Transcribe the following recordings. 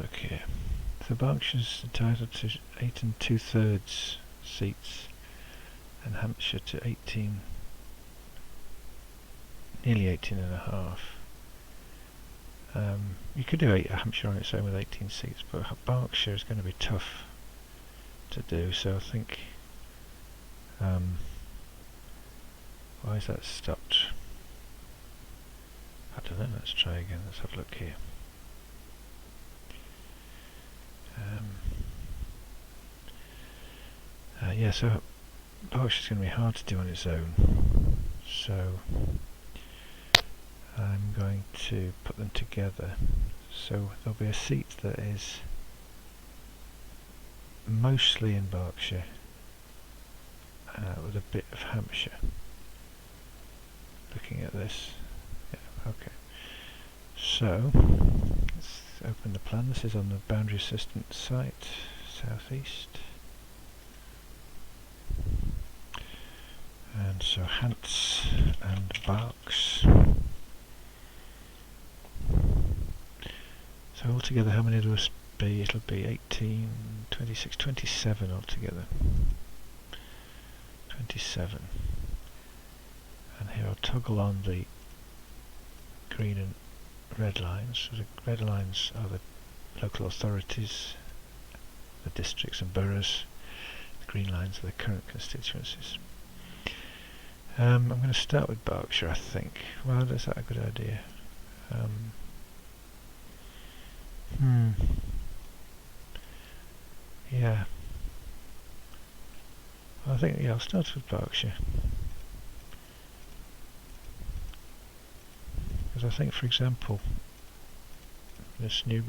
look here. So Berkshire's entitled to 8 2/3 seats, and Hampshire to 18, nearly 18 and a half. You could do Hampshire on its own with 18 seats, but Berkshire is going to be tough to do, so I think why is that stopped? I don't know, let's try again, let's have a look here. Yeah, so Berkshire's going to be hard to do on its own, so I'm going to put them together. So there'll be a seat that is mostly in Berkshire with a bit of Hampshire. Looking at this, yeah, okay. So let's open the plan. This is on the boundary assistant site, southeast. And so Hants and Berks. So altogether, how many there will be? It'll be 18, 26, 27 altogether. 27. And here I'll toggle on the green and red lines. So the red lines are the local authorities, the districts and boroughs. The green lines are the current constituencies. I'm going to start with Berkshire, I think. Well, is that a good idea? Yeah. Well, I think, yeah, I'll start with Berkshire. Because I think, for example, this you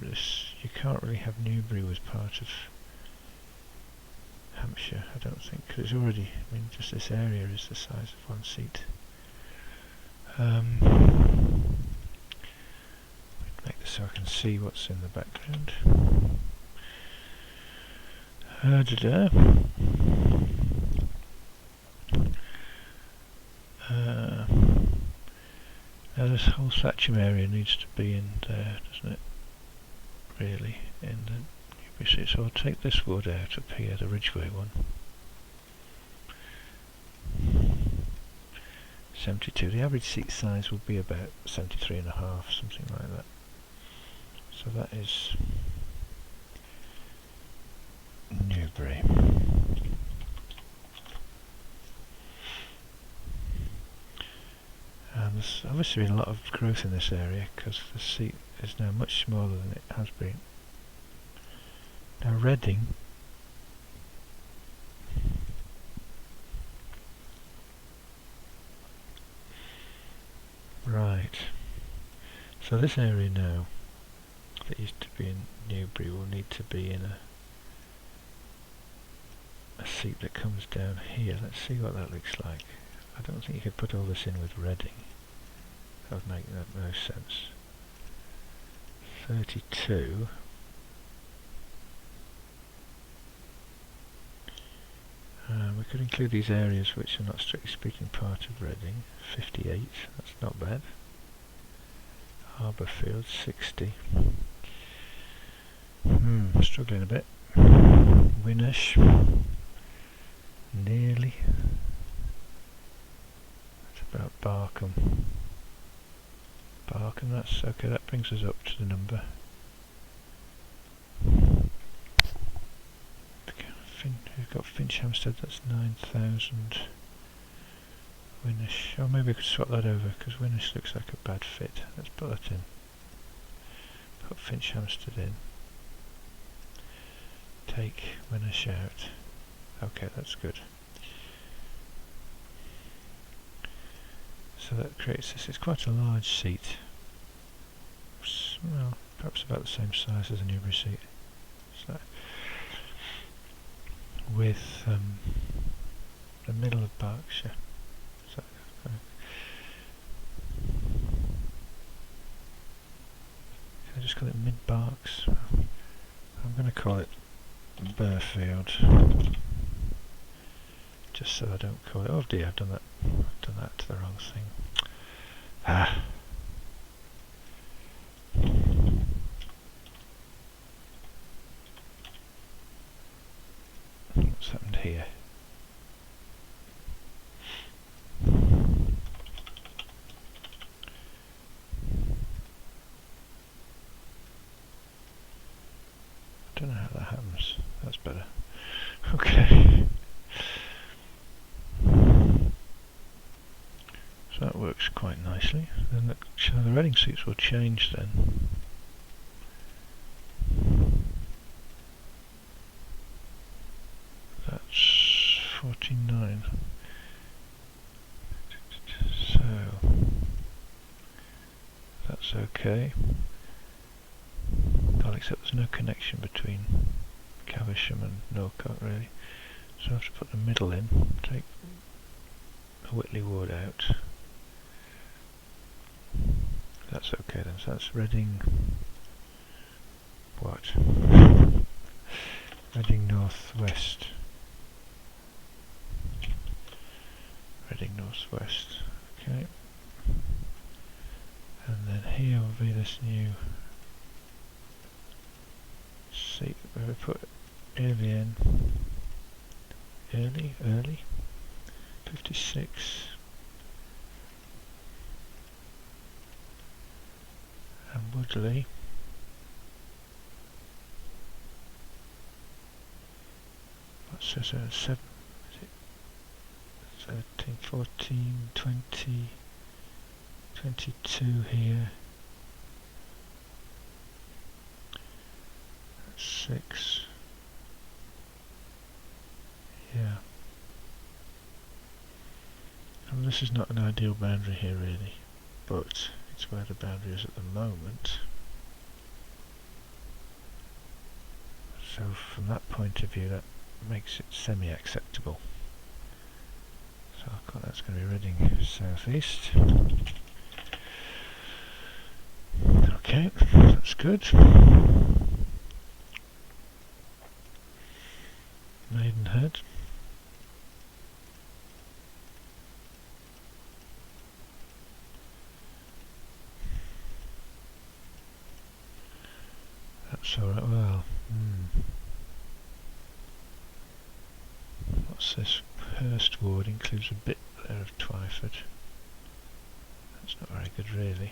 can't really have Newbury as part of Hampshire, I don't think, because it's already, I mean, just this area is the size of one seat. Make this so I can see what's in the background. Now this whole Thatcham area needs to be in there, doesn't it? Really, in the Newbury seat. So I'll take this wood out up here, the Ridgeway one. 72. The average seat size will be about 73 and a half, something like that. So that is Newbury. And there's obviously been a lot of growth in this area because the seat is now much smaller than it has been. Now Reading right, so this area now that used to be in Newbury will need to be in a seat that comes down here. Let's see what that looks like. I don't think you could put all this in with Reading. That would make no sense. 32. We could include these areas which are not strictly speaking part of Reading. 58, that's not bad. Harbourfield, 60. Struggling a bit. Winnish, nearly. That's about Barkham. Barkham, that's okay, that brings us up to the number. We've got Finch Hampstead, that's 9,000. Winnish, oh maybe I could swap that over because Winnish looks like a bad fit. Let's put that in. Put Finch Hampstead in. Take Winnish out. Okay, that's good. So that creates this. It's quite a large seat. Well, perhaps about the same size as a Newbury seat. So with the middle of Berkshire. So, I just call it Mid-Berks. I'm going to call it Burfield, just so I don't call it. Oh dear, I've done that to the wrong thing. here. I don't know how that happens. That's better. Okay. So that works quite nicely. Then the Reading seats will change then. That's 49. So that's okay. Well, except there's no connection between Caversham and Norcote really. So I have to put the middle in, take the Whitley Wood out. That's okay then, so that's Reading, what? Reading Northwest. Reading Northwest, okay. And then here will be this new seat where we put early in. Early? 56. And Woodley. What's this? 7, is it 13, 14, 20, 22 here. That's 6. Yeah. And this is not an ideal boundary here really, but it's where the boundary is at the moment. So from that point of view that makes it semi-acceptable. So I've got that's going to be Reading southeast. Okay, that's good. Maidenhead. That's alright, well, what's this? Hurst Ward includes a bit there of Twyford. That's not very good really.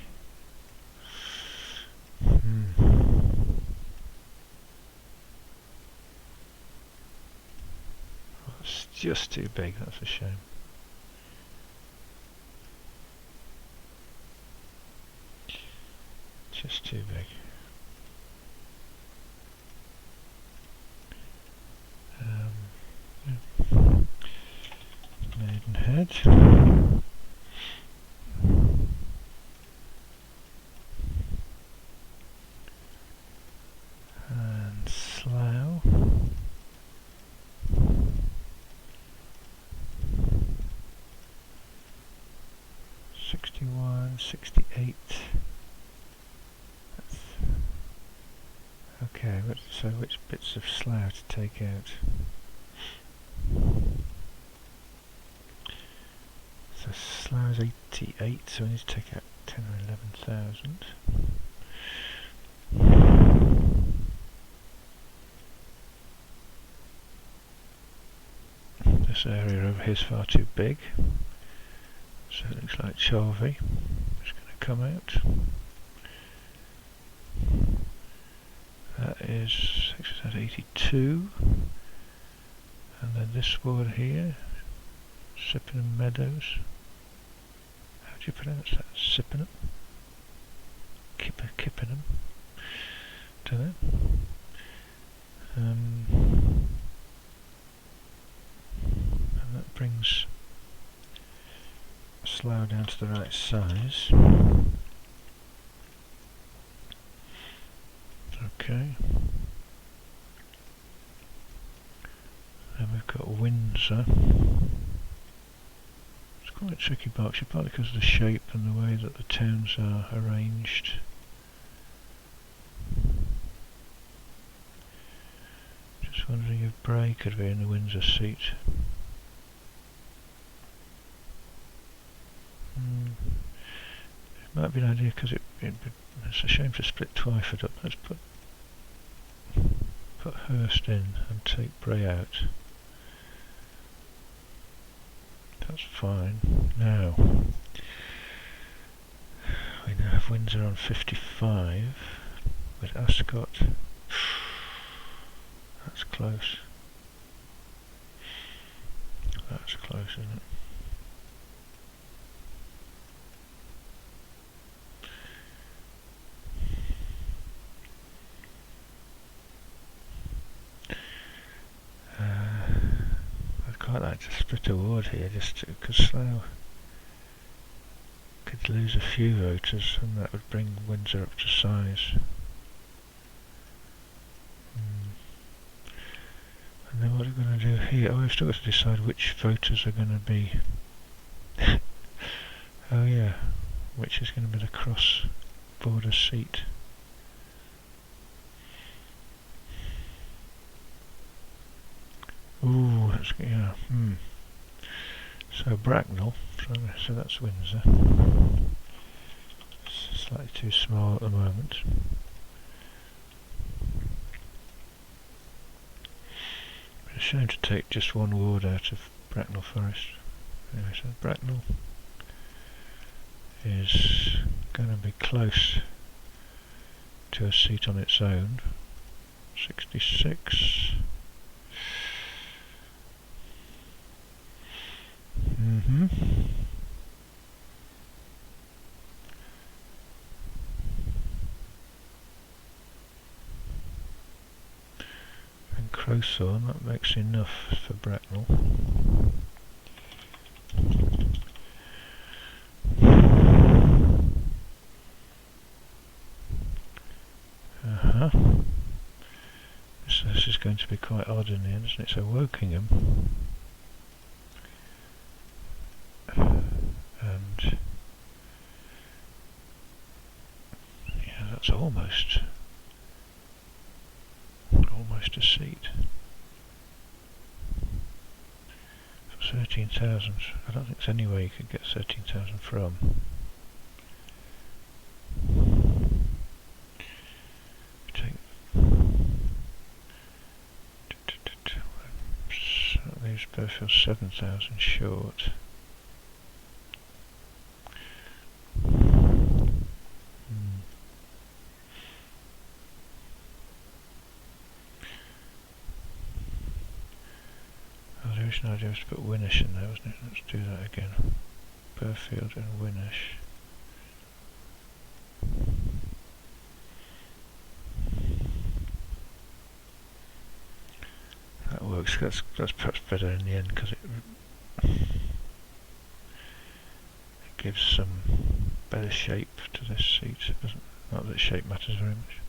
Well, it's just too big, that's a shame. Just too big. Maidenhead. And Slough. '61, '68. Okay, so which bits of Slough to take out? So Slough is 88, so we need to take out 10 or 11,000. This area over here is far too big, so it looks like Chalvey is going to come out. That is 82, and then this ward here, Sippenham Meadows. How do you pronounce that? Sippenham? Kippenham? Don't know. And that brings Slough down to the right size. Okay. Then we've got Windsor. It's quite a tricky Berkshire, partly because of the shape and the way that the towns are arranged. Just wondering if Bray could be in the Windsor seat. It might be an idea because it's a shame to split Twyford up. Let's put Hurst in and take Bray out. That's fine. Now, we now have Windsor on 55 with Ascot. That's close. That's close, isn't it? I'd quite like to split a ward here, just because Slough could lose a few voters, and that would bring Windsor up to size. And then what are we going to do here? Oh, we've still got to decide which voters are going to be. Oh yeah, which is going to be the cross-border seat. Ooh, that's, yeah. So Bracknell, so that's Windsor. It's slightly too small at the moment. It's a shame to take just one ward out of Bracknell Forest. Anyway, so Bracknell is going to be close to a seat on its own. 66. And Crowthorne, that makes enough for Bracknell. This is going to be quite odd in the end, isn't it? So Wokingham and yeah, that's almost a seat for 13,000. I don't think there's any way you could get 13,000 from. Leaves Burfield 7,000 short. The original idea was to put Winnish in there, wasn't it? Let's do that again. Burfield and Winnish. That works. That's perhaps better in the end because it gives some better shape to this seat. Not that shape matters very much.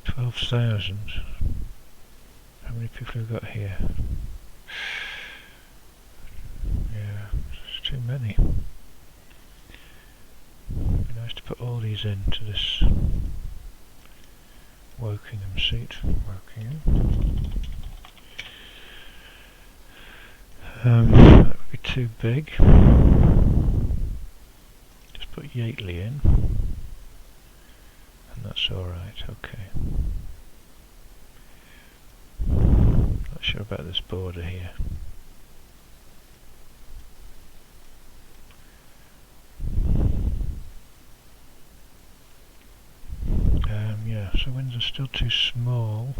12,000. How many people have we got here? Yeah, it's too many. It'd be nice to put all these into this Wokingham seat. Wokingham. That would be too big. Just put Yateley in, and that's alright, okay. Not sure about this border here. Yeah, so Windsor's still too small.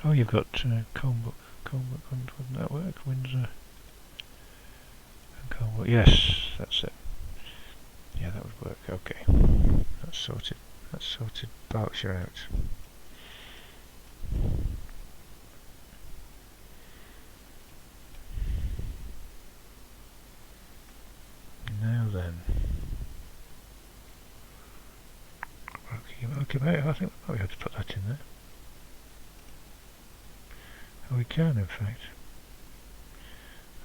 Oh, you've got Colnbrook, wouldn't that work? Windsor and Colnbrook. Yes, that's it. Yeah, that would work. Okay, that's sorted. That's sorted Berkshire out. Now then, okay, I think we might have to put that in there. Oh, we can, in fact.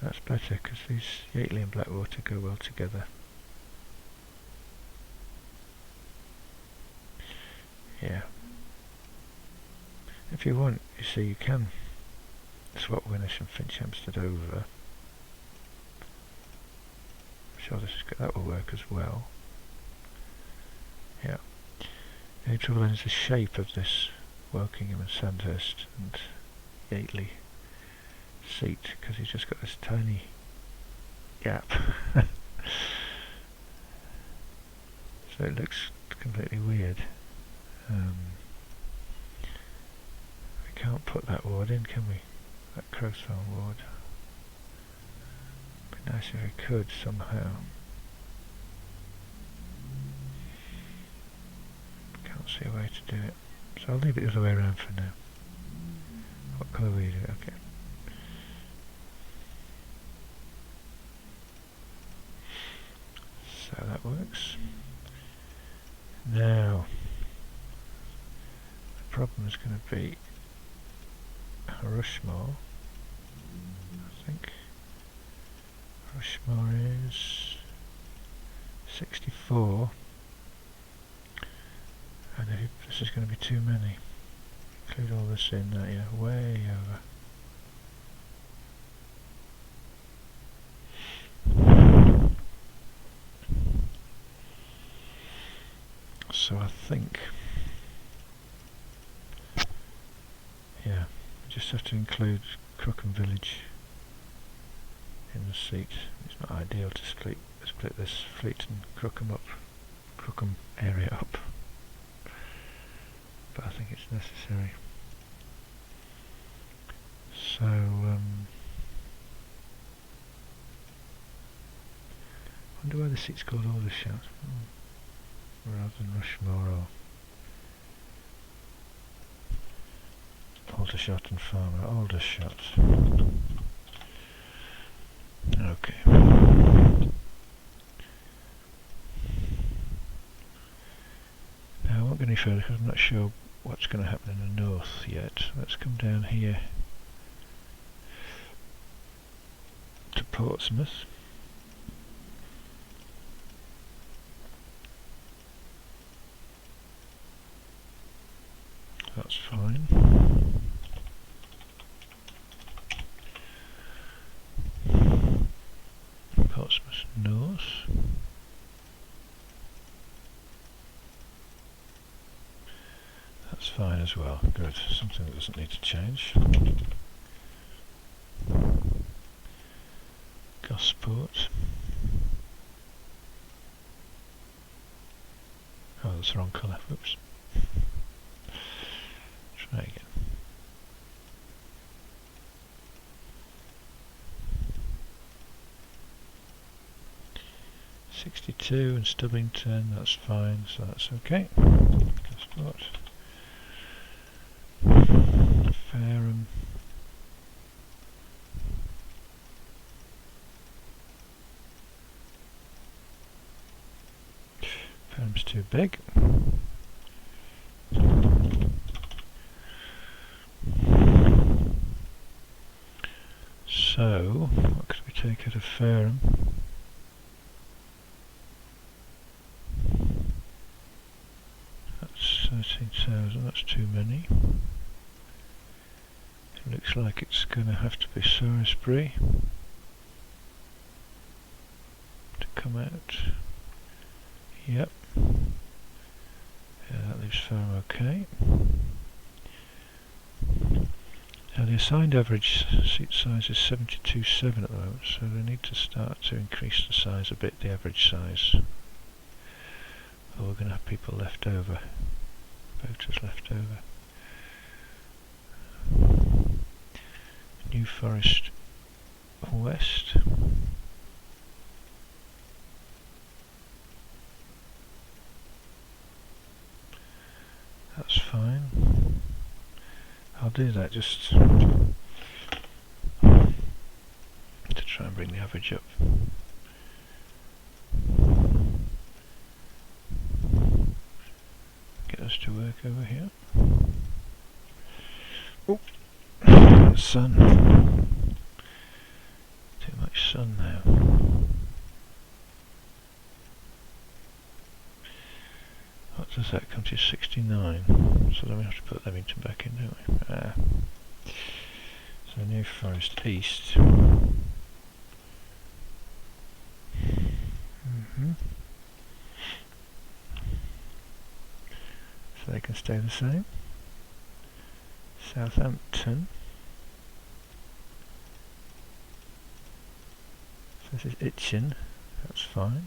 That's better because these Yateley and Blackwater go well together. Yeah. If you want, you see, you can swap Winnish and Finchampstead over. I'm sure that will work as well. Yeah. The only trouble then is the shape of this Wokingham and Sandhurst and Yateley seat because he's just got this tiny gap. So it looks completely weird. We can't put that ward in, can we? That crowthorn ward. It'd be nice if we could somehow. Can't see a way to do it. So I'll leave it the other way around for now. What colour will you do? Okay. So that works. Now, the problem is going to be Rushmore. I think Rushmore is 64, and if this is going to be too many. Include all this in, yeah, way over. So I think, yeah, we just have to include Crookham Village in the seat. It's not ideal to split this Fleet and Crookham area up, but I think it's necessary. So I wonder why the seat's called Aldershot rather than Rushmore or Aldershot and Farmer. Aldershot. Okay. Now I won't go any further because I'm not sure what's going to happen in the north yet. Let's come down here to Portsmouth. That's fine. Portsmouth North. That's fine as well. Good. Something that doesn't need to change. Gosport. Oh, that's the wrong colour. Oops. Try again. '62 and Stubbington, that's fine, so that's okay. Gosport. Fareham. Fareham's too big. So, what could we take out of Fareham? That's 13,000, that's too many. It looks like it's going to have to be Salisbury to come out. Yep. Yeah, that leaves Fareham okay. Now the assigned average seat size is 72.7 at the moment, so they need to start to increase the size a bit, the average size. Or we're going to have people left over, voters left over. New Forest West. That's fine. I'll do that just to try and bring the average up. Get us to work over here. Oh, sun. Too much sun now. What does that come to? 69. So then we have to put Leamington back in, don't we? Ah. So New Forest East. So they can stay the same. Southampton. This is itching, that's fine.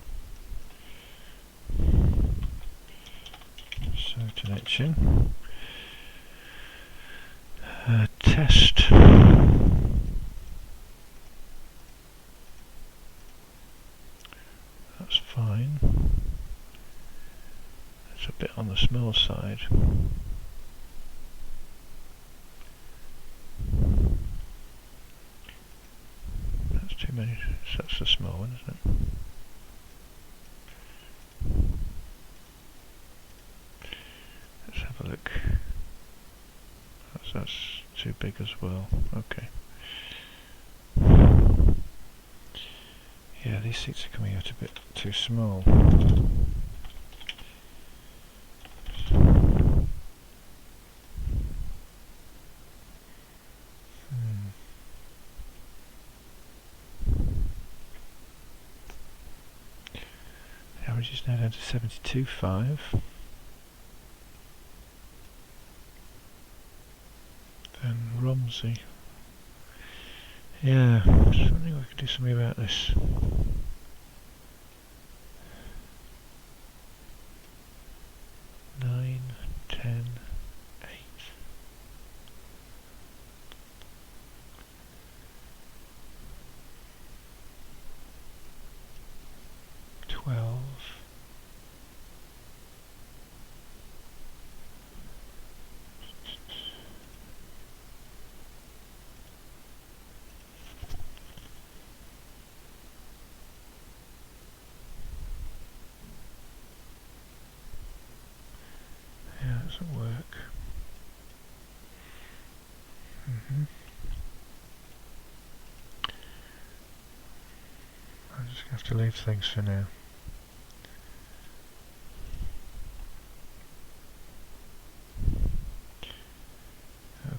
So it's an itching. Test. That's fine. It's a bit on the small side. That's too many. That's the small one, isn't it? Let's have a look. That's too big as well. Okay. Yeah, these seats are coming out a bit too small. The average is now down to 72.5. Then Romsey. Yeah, I was wondering if we could do something about this. Nine, 10, 8. 12. Yeah, that doesn't work. I'm just going to have to leave things for now.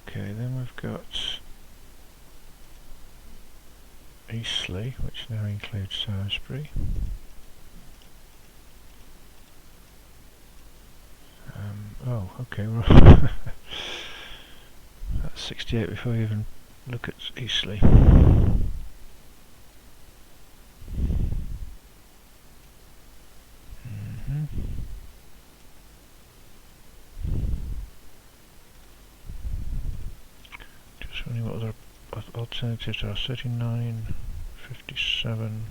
Okay, then we've got Eastleigh, which now includes Salisbury. Oh, okay, well, that's 68 before we even look at Eastleigh. Just wondering what other alternatives there are. 39, 57.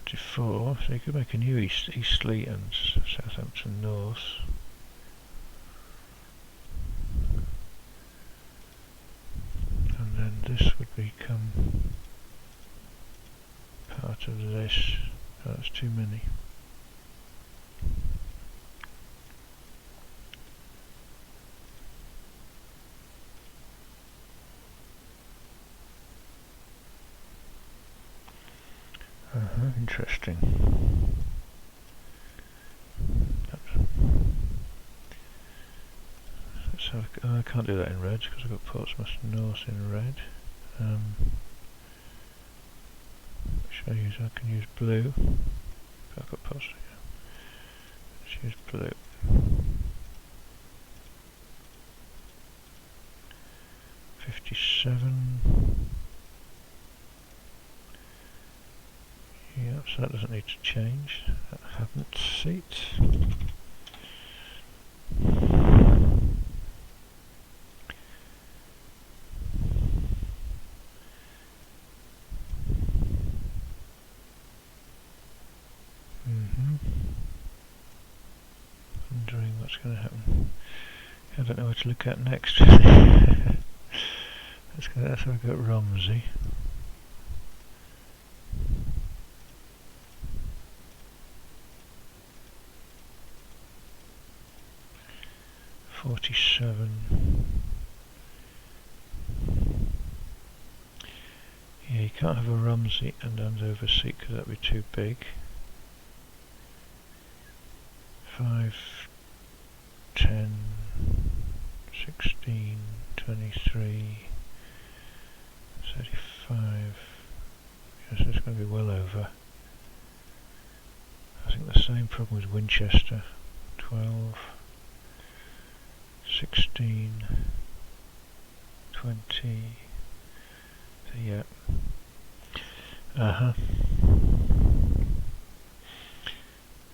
74, so you could make a new Eastleigh and Southampton North. And then this would become part of this. Oh, that's too many. Interesting. So I can't do that in red because I've got Portsmouth North in red. Should I use? I can use blue. I've got Portsmouth. Let's use blue. Yep, so that doesn't need to change. That haven't seat. Wondering what's going to happen. I don't know what to look at next. That's how I've got Romsey. Yeah, you can't have a Romsey and Andover seat because that'd be too big. 5, 10, 16, 23, 35. Yes, it's going to be well over. I think the same problem with Winchester. 12, 16, 20. So yeah.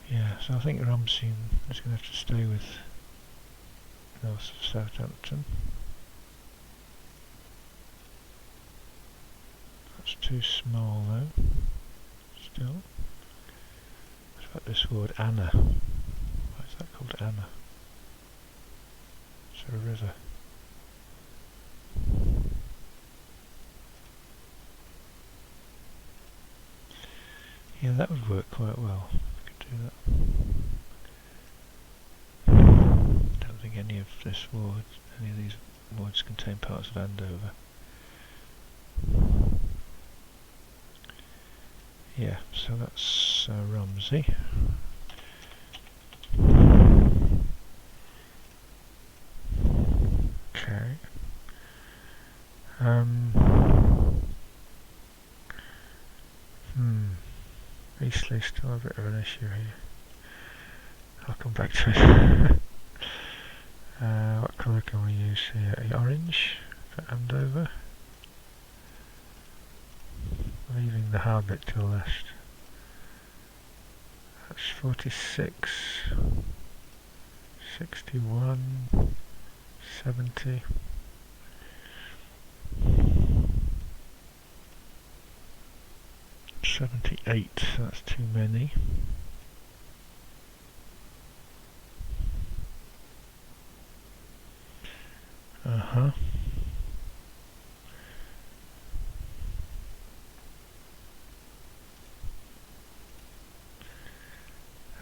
Yeah, so I think Ramsey is going to have to stay with north of Southampton. That's too small though, still. What about this word Anna? Why is that called Anna? It's a river. Yeah, that would work quite well. I could do that. Don't think any of these wards contain parts of Andover. Yeah, so that's Romsey. Okay. Eastleigh still a bit of an issue here. I'll come back to it. What colour can we use here? Orange for Andover. Leaving the hard bit to the left. That's 46, 61, 70. 78, that's too many.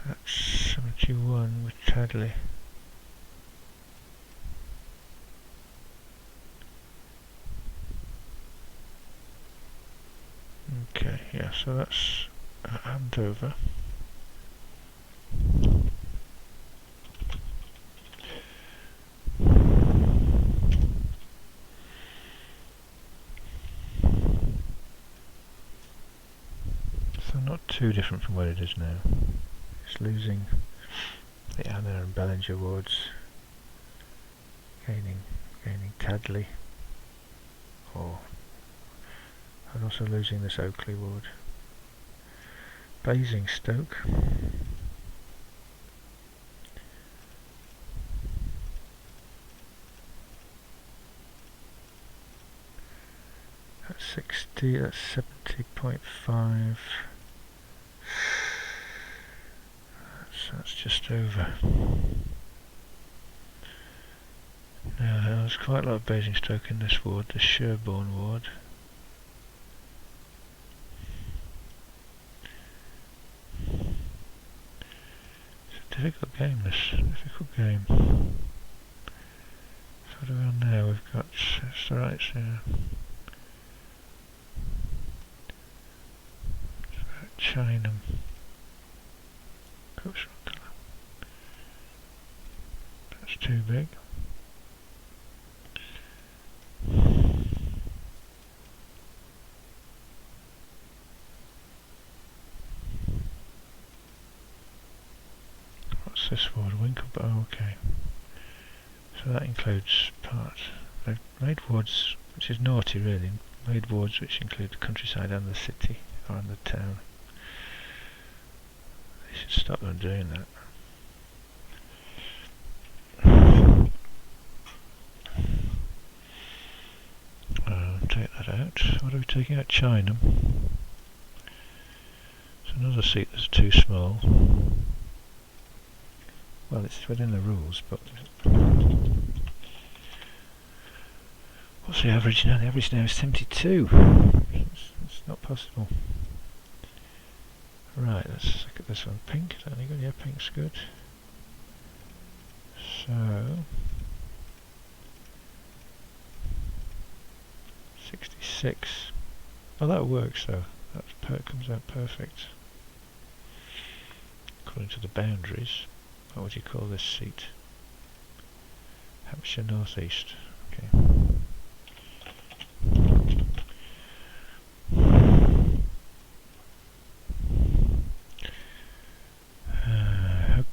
That's 71 with Tadley. Okay, yeah, so that's Andover. So not too different from what it is now. It's losing the Anna and Bellinger wards, gaining Tadley, and also losing this Oakley ward. Basingstoke. That's 60, that's 70.5. That's just over. Now there's quite a lot of Basingstoke in this ward, the Sherborne ward. It's a difficult game, difficult game. So what are we on now? We've got, it's alright, so Chinham. Oops, that's too big. What's this ward? Winkle? Oh, okay. So that includes parts. They've made wards, which is naughty really, made wards which include the countryside and the city, or and the town. They should stop them doing that. Take that out. What are we taking out? Chinham. It's another seat that's too small. Well, it's within the rules, but what's the average now? The average now is 72. It's not possible. Right, let's look at this one. Pink, is that any good? Yeah, pink's good. So 66. Oh, that works though. That comes out perfect. According to the boundaries. What would you call this seat? Hampshire North East. Okay.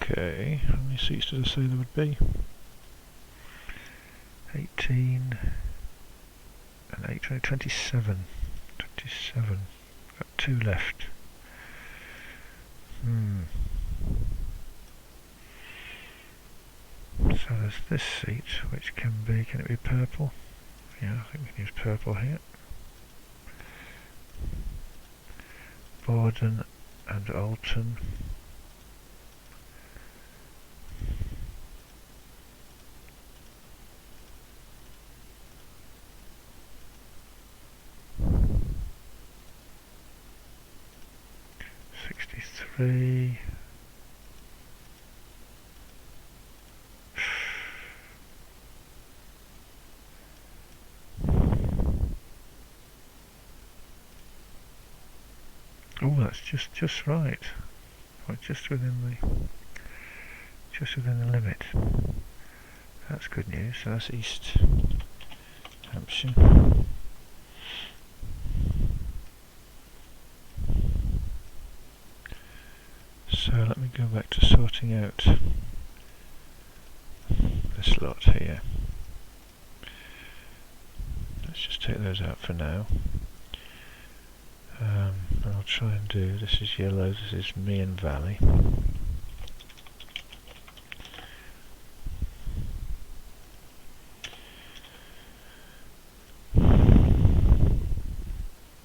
Okay, how many seats did I say there would be? 18, 28, 27. 27. Got 2 left. So there's this seat, which can it be purple? Yeah, I think we can use purple here. Borden and Alton. '63. Oh, that's just right. Well, just within the limit. That's good news. So that's East Hampshire. So let me go back to sorting out this lot here. Let's just take those out for now. And I'll try and do, this is yellow, this is Meon Valley.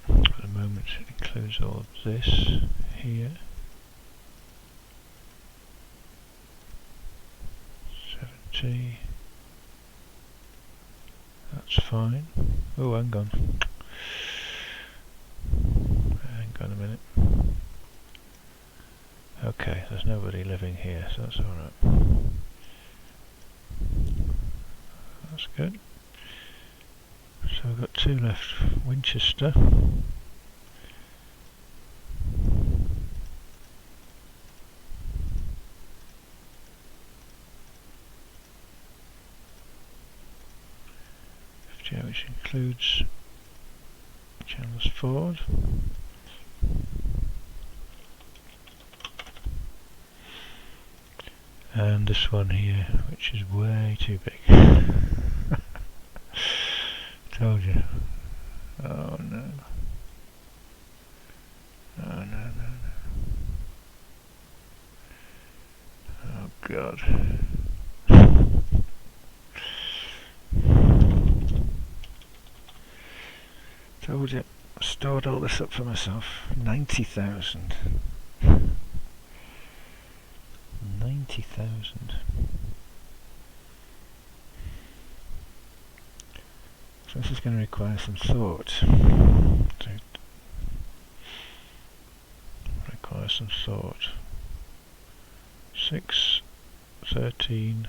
At the moment it includes all of this here. 70. That's fine. Oh, hang on. Hang on a minute. Okay, there's nobody living here, so that's alright. That's good. So we've got 2 left. Winchester. Which includes Chandler's Ford. And this one here, which is way too big. Told you. Oh no. Oh no. Oh God. Told you, stored all this up for myself. 90,000. 90,000. So this is going to require some thought. Require some thought. 6, 13,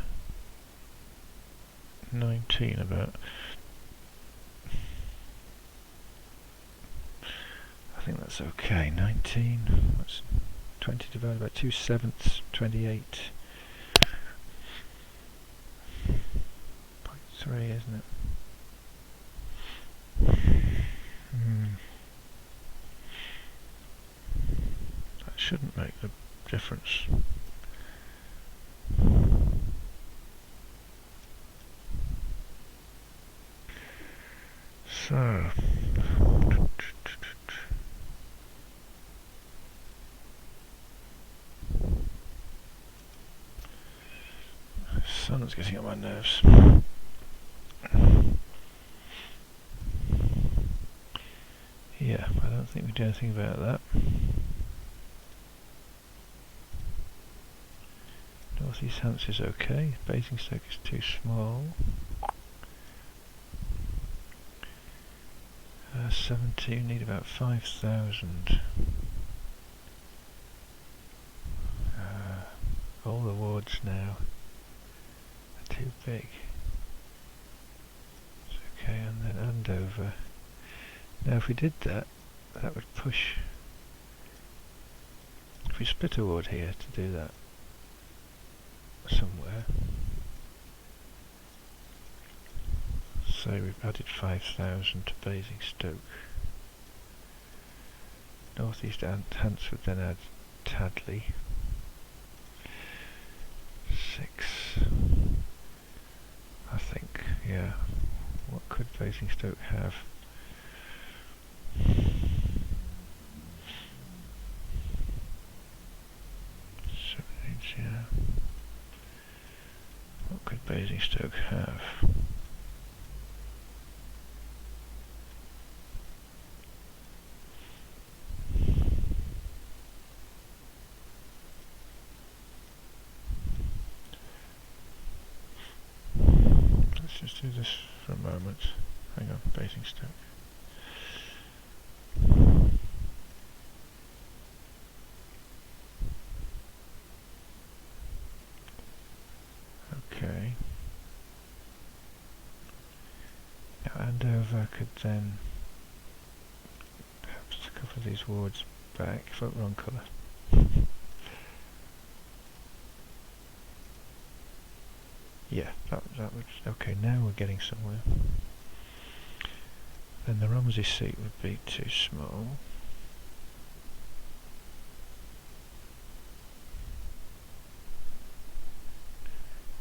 19 about. I think that's okay. 19, that's 20 divided by 2/7, 28. 0.3, isn't it? That shouldn't make the difference. So the sun's getting on my nerves. Yeah, I don't think we do anything about that. North East Hampshire is okay. Basingstoke is too small. 70, need about 5,000. All the wards now are too big. It's okay, and then Andover. Now if we did that, that would push. If we split a ward here to do that somewhere. So we've added 5,000 to Basingstoke. North East Hants would then add Tadley. 6. I think, yeah. What could Basingstoke have? Basingstoke have? Let's just do this for a moment. Hang on, Basingstoke. Okay. Now Andover could then have a couple of these wards back. Vote wrong colour. Yeah, that would. Okay, now we're getting somewhere. Then the Romsey seat would be too small.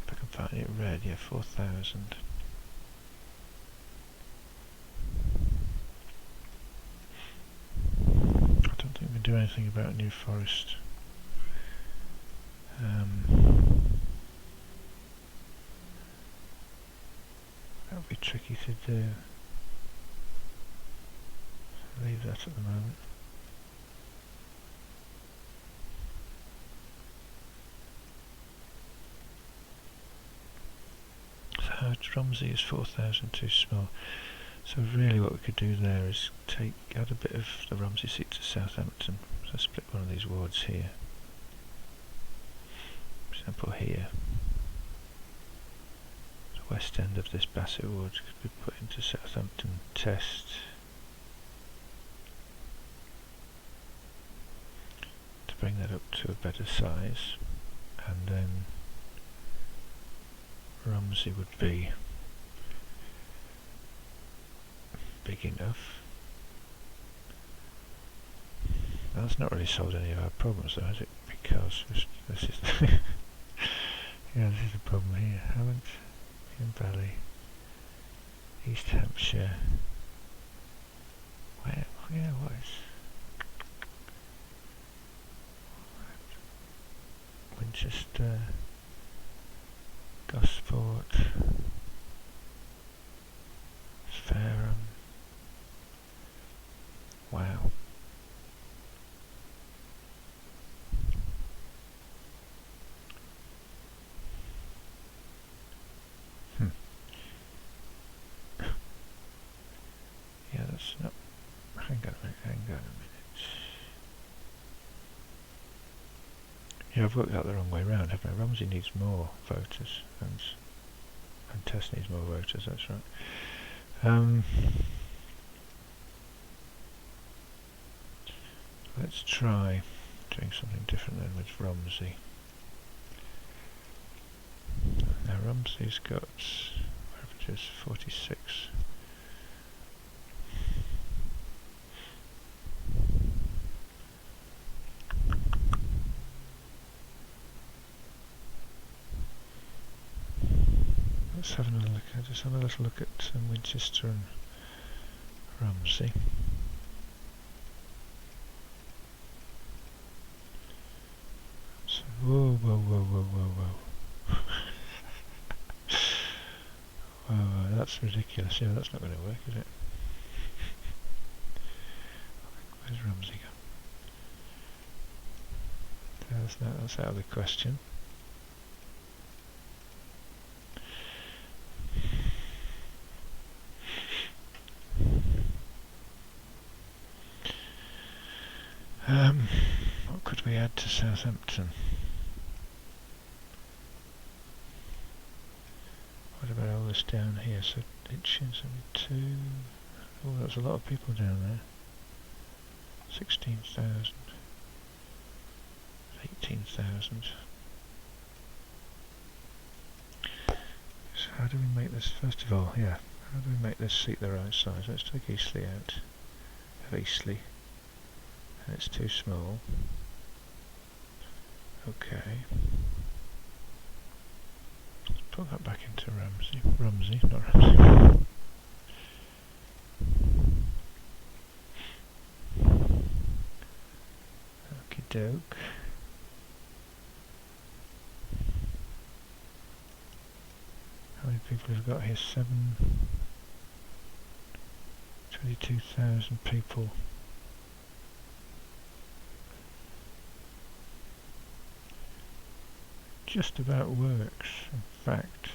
If I can find it red, yeah, 4,000. I don't think we can do anything about New Forest. That would be tricky to do. So leave that at the moment. So Romsey is 4,000 too small. So really what we could do there is add a bit of the Romsey seat to Southampton. So split one of these wards here. For example here. The west end of this Bassett ward could be put into Southampton Test. To bring that up to a better size. And then Romsey would be big enough. Now, that's not really solved any of our problems though, has it? Because this is the yeah, this is the problem here. Hampshire Valley, East Hampshire. What is Winchester, Gosport, Fareham. Wow. Yeah, that's not. Hang on a minute. Yeah, I've worked out the wrong way round, haven't I? Romsey needs more voters, and Test needs more voters, that's right. Let's try doing something different then with Romsey. Now Romsey's got, wherever it is, 46. Let's have another look. Just have a little look at Winchester and Romsey. So, whoa. Whoa, that's ridiculous. Yeah, that's not going to work, is it? Where's Romsey gone? That's out of the question. What could we add to Southampton? What about all this down here? So Hitchins, 72. Oh, that's a lot of people down there. 16,000. 18,000. So how do we make this, first of all, yeah, how do we make this seat the right size? Let's take Eastleigh out of Eastleigh. And it's too small. Okay. Let's put that back into Romsey, not Ramsey. Okie doke. people we've got here? 22,000 people. Just about works, in fact.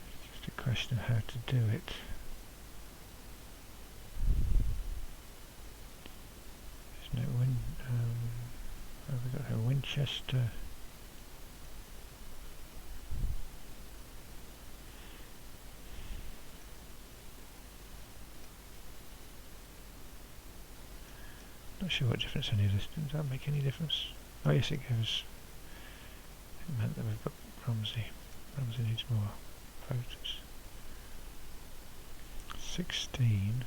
It's just a question of how to do it. Isn't it have we got here? Winchester. Not sure what difference any of this, does that make any difference? Oh yes, it gives. It meant that we've got Romsey. Romsey needs more voters. 16.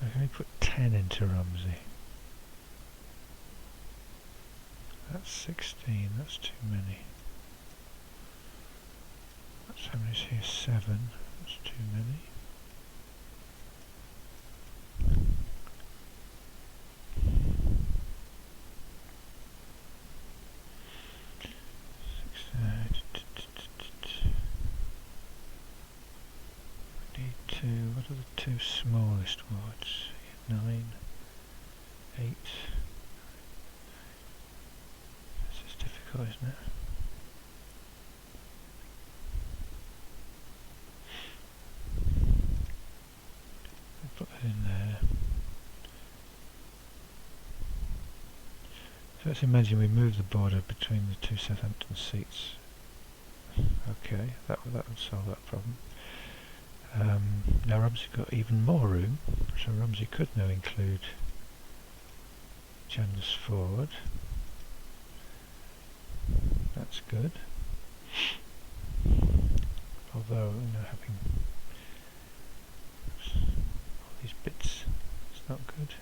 Now can we put 10 into Romsey? That's 16, that's too many. That's how many's here? 7, that's too many. What are the two smallest wards? 9, 8. This is difficult, isn't it? I'll put that in there. So let's imagine we move the border between the two Southampton seats. Okay, that would solve that problem. Now Romsey got even more room, so Romsey could now include Chandler's That's good. Although, having all these bits, it's not good.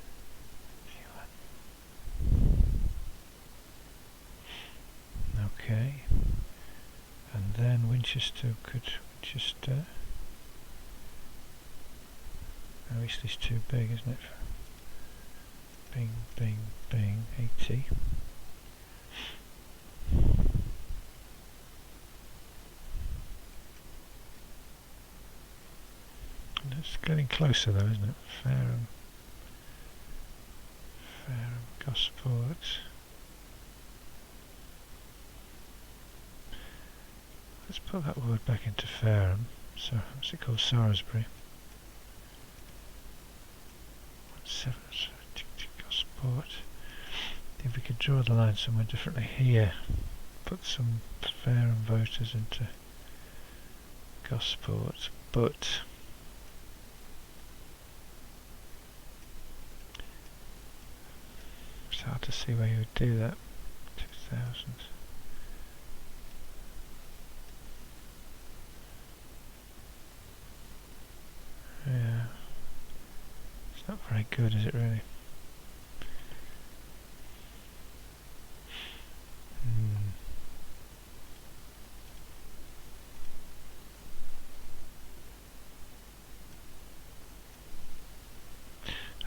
Okay. And then Winchester. Oh, Eastleigh's too big, isn't it? Bing, bing, bing, 80. It's getting closer though, isn't it? Fareham, Gosport. Let's put that word back into Fareham. So, what's it called? Salisbury. 7, Gosport. If we could draw the line somewhere differently here, put some Fareham voters into Gosport, but it's hard to see where you would do that. 2,000. Yeah. It's not very good, is it really?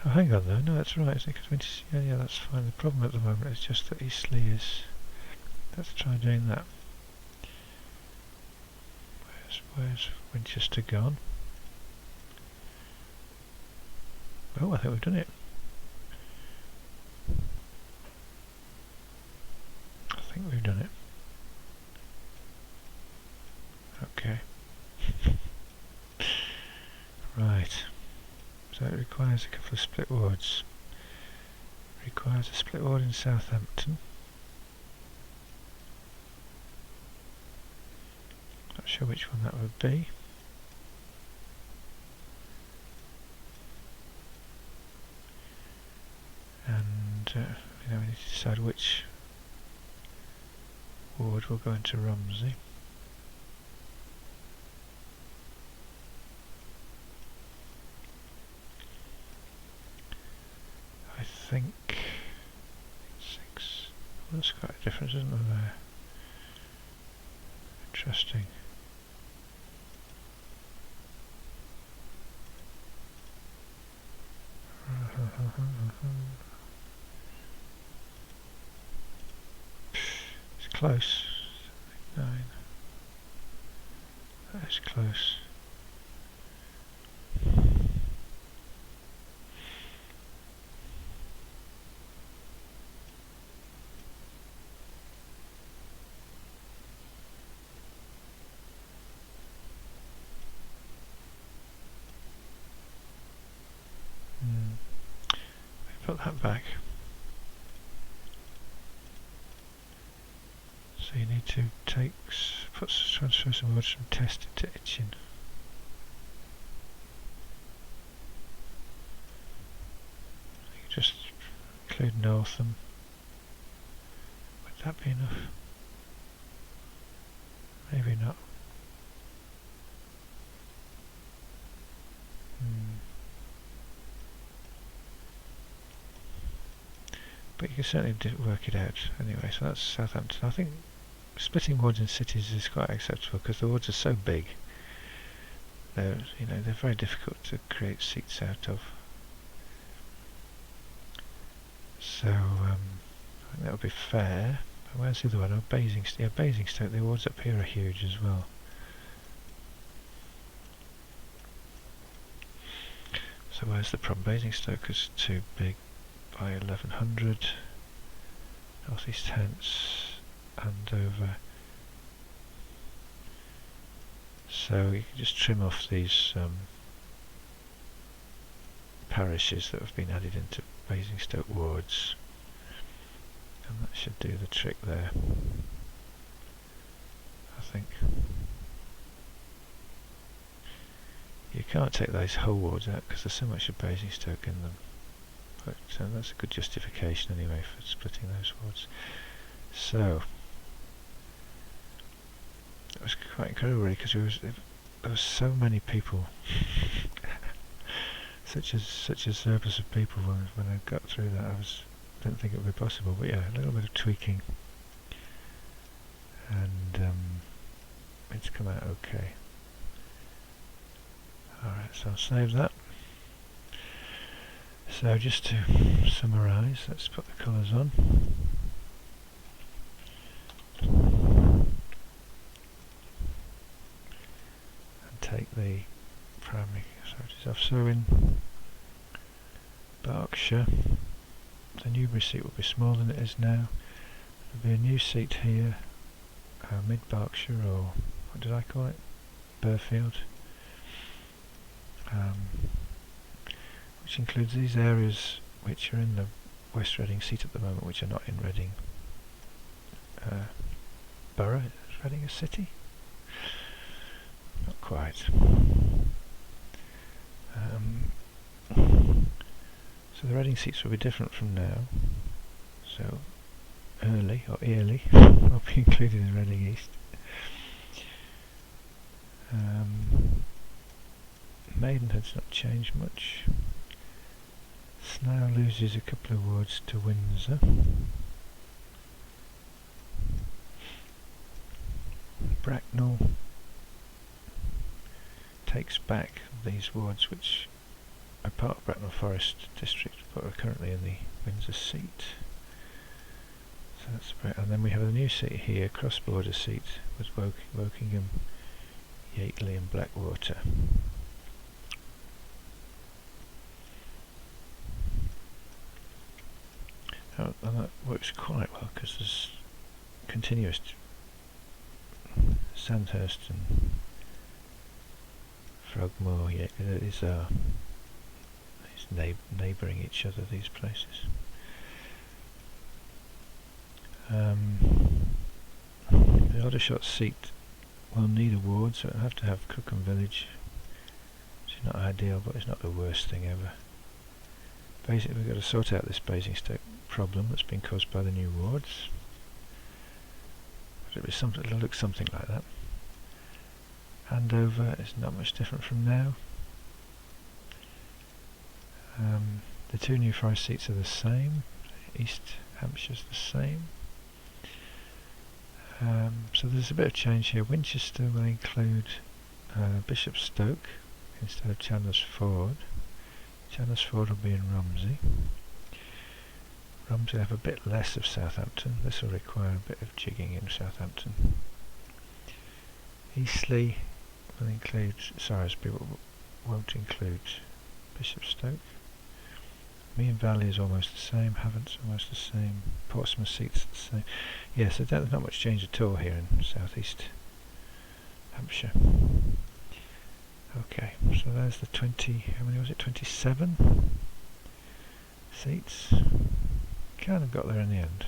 Oh, hang on though, no that's right, isn't it? Because yeah, that's fine. The problem at the moment is just that Eastleigh is... Let's try doing that. Where's Winchester gone? Oh, I think we've done it. I think we've done it. Okay. Right. So it requires a couple of split wards. Requires a split ward in Southampton. Not sure which one that would be. And we need to decide which ward will go into Romsey. I think 6. Well, that's quite a difference, isn't there? Interesting. close. 9. That is close. Put that back. So you need to transfer some words from tested to itching. You just include Northam. Would that be enough? Maybe not. But you can certainly work it out anyway. So that's Southampton. I think splitting wards in cities is quite acceptable because the wards are so big. They're very difficult to create seats out of. So I think that would be fair. But where's the other one? Oh, Basingstoke. Yeah, Basingstoke. The wards up here are huge as well. So where's the problem? Basingstoke is too big by 1100. North East Hants, Andover. So you can just trim off these parishes that have been added into Basingstoke wards, and that should do the trick there, I think. You can't take those whole wards out because there's so much of Basingstoke in them, but that's a good justification anyway for splitting those wards. So it was quite incredible really, because there was so many people, such a surplus of people when I got through that. Didn't think it would be possible, but yeah, a little bit of tweaking, and it's come out okay. Alright, so I'll save that. So just to summarise, let's put the colours on. And take the primary authorities off. So in Berkshire, the Newbury seat will be smaller than it is now. There'll be a new seat here, mid-Berkshire, or what did I call it? Burfield. Which includes these areas which are in the West Reading seat at the moment, which are not in Reading borough. Is Reading a city? Not quite. So the Reading seats will be different from now. So Early will be included in Reading East. Maidenhead's not changed much. Slough loses a couple of wards to Windsor. Bracknell takes back these wards which are part of Bracknell Forest District but are currently in the Windsor seat. So that's and then we have a new seat here, cross-border seat with Wokingham, Yateley and Blackwater. And that works quite well because there's continuous Sandhurst and Frogmore. Yeah, these are neighbouring each other, these places. The Aldershot seat will need a ward, so it'll have to have Crookham Village, which is not ideal, but it's not the worst thing ever. Basically, we've got to sort out this Basingstoke problem that's been caused by the new wards. It'll look something like that. Andover is not much different from now. The two New Forest seats are the same. East Hampshire's the same. So there's a bit of change here. Winchester will include Bishopstoke instead of Chandler's Ford. Chandler's Ford will be in Romsey. Rumsey have a bit less of Southampton. This will require a bit of jigging in Southampton. Eastleigh will include Saresby, but won't include Bishopstoke. Mean Valley is almost the same, Havant's almost the same, Portsmouth Seat's the same. Yes, there's not much change at all here in southeast Hampshire. Okay, so there's the 20, how many was it, 27 seats? Kind of got there in the end.